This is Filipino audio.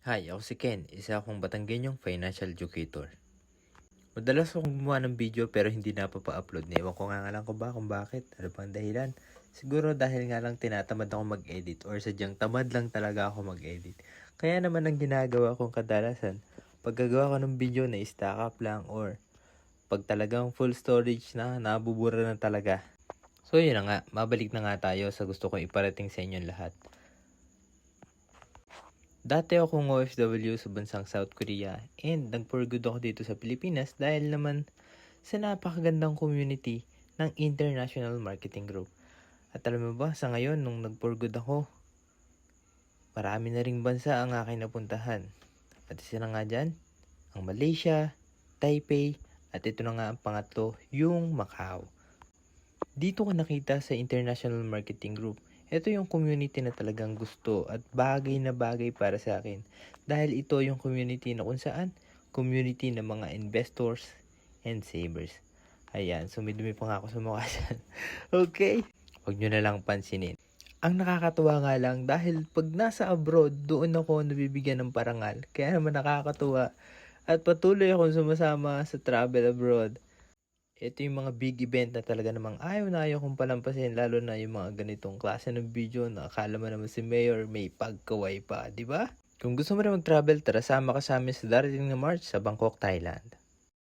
Hi, ako si Ken, isa akong Batanggenyong financial educator. Madalas akong gumawa ng video pero hindi napapa-upload. Ewan ko nga lang ko ba kung bakit. Ano bang dahilan? Siguro dahil nga lang tinatamad ako mag-edit or sadyang tamad lang talaga ako mag-edit. Kaya naman ang ginagawa kong kadalasan, pagkagawa ko ng video na stack up lang or pag talagang full storage na, nabubura na talaga. So yun na nga, mabalik na nga tayo sa gusto kong iparating sa inyong lahat. Dati akong OFW sa bansang South Korea and nag-for good ako dito sa Pilipinas dahil naman sa napakagandang community ng International Marketing Group. At alam mo ba, sa ngayon nung nag-for good ako, marami na ring bansa ang aking napuntahan. At isa na nga dyan, ang Malaysia, Taipei, at ito na nga ang pangatlo, yung Macau. Dito ko nakita sa International Marketing Group, ito yung community na talagang gusto at bagay na bagay para sa akin. Dahil ito yung community na kung saan, community ng mga investors and savers. Ayan, sumidumi pa nga ako sa mukha dyan. Okay? Huwag nyo na lang pansinin. Ang nakakatuwa nga lang dahil pag nasa abroad, doon ako nabibigyan ng parangal. Kaya naman nakakatuwa at patuloy akong sumasama sa travel abroad. Ito yung mga big event na talaga namang ayaw na ayaw kong palampasin, lalo na yung mga ganitong klase ng video na akala mo naman si Mayor may pagkaway pa, di ba? Kung gusto mo na mag-travel, tara sama ka sa amin sa darating na March sa Bangkok, Thailand.